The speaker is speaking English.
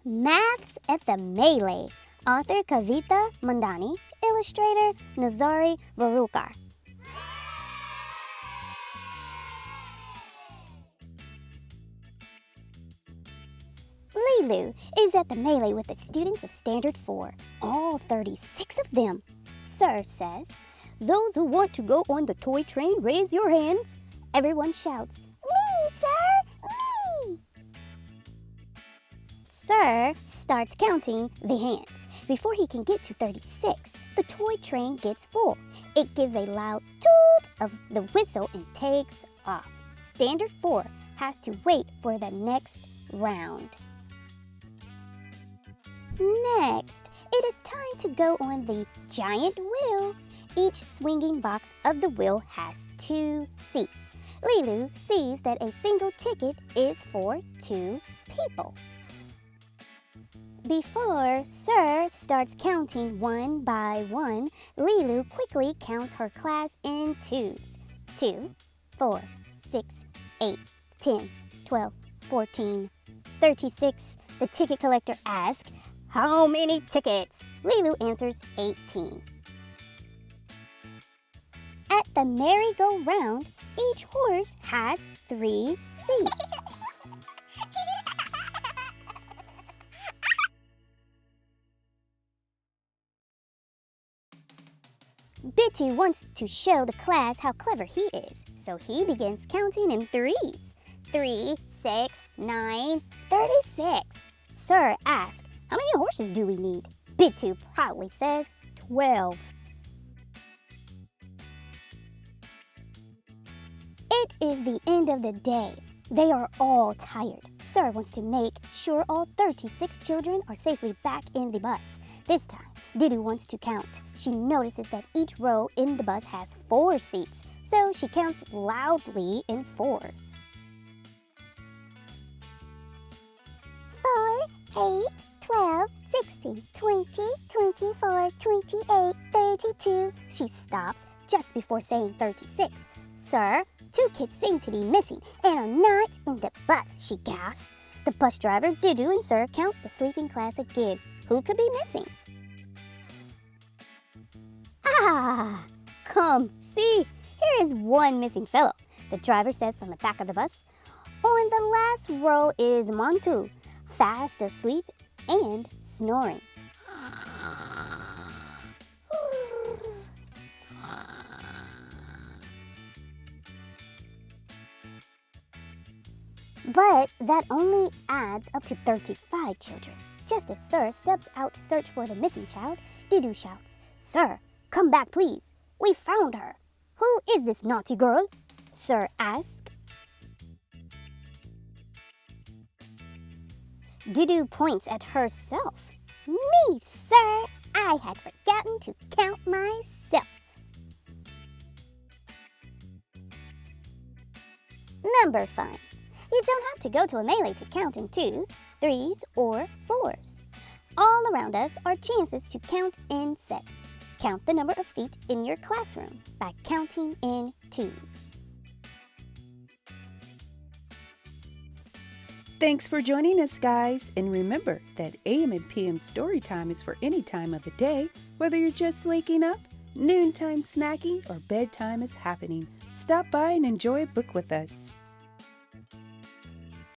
Maths at the Melee. Author Kavitha, Mandana. Illustrator Nirzara, Verulkar. Lilu is at the melee with the students of Standard 4, all 36 of them. Sir says, "Those who want to go on the toy train, raise your hands." Everyone shouts, "Me, sir, me!" Sir starts counting the hands. Before he can get to 36, the toy train gets full. It gives a loud toot of the whistle and takes off. Standard 4 has to wait for the next round. Next, it is time to go on the giant wheel. Each swinging box of the wheel has 2 seats. Lilu sees that a single ticket is for 2 people. Before Sir starts counting one by one, Lilu quickly counts her class in twos. 2, 4, 6, 8, 10, 12, 14, 36. The ticket collector asks, "How many tickets?" Lilu answers 18. At the merry-go-round, each horse has 3 seats. Bittu wants to show the class how clever he is, so he begins counting in threes. 3, 6, 9, 36. Sir asks, "How many horses do we need?" Bittu proudly says, 12. It is the end of the day. They are all tired. Sir wants to make sure all 36 children are safely back in the bus. This time, Didu wants to count. She notices that each row in the bus has 4 seats, so she counts loudly in 4s. 4, 8, 12, 16, 20, 24, 28, 32. She stops just before saying 36. "Sir, 2 kids seem to be missing and are not in the bus," she gasps. The bus driver, Didu, and Sir count the sleeping class again. Who could be missing? "Ah, come, see, here is one missing fellow," the driver says from the back of the bus. On the last row is Mantu, fast asleep and snoring. But that only adds up to 35 children. Just as Sir steps out to search for the missing child, Didu shouts, "Sir, come back please. We found her." "Who is this naughty girl?" Sir asks. Didu points at herself. "Me, sir. I had forgotten to count myself." Number fun. You don't have to go to a melee to count in 2s, 3s, or 4s. All around us are chances to count in sets. Count the number of feet in your classroom by counting in 2s. Thanks for joining us, guys. And remember that AM and PM Storytime is for any time of the day, whether you're just waking up, noontime snacking, or bedtime is happening. Stop by and enjoy a book with us.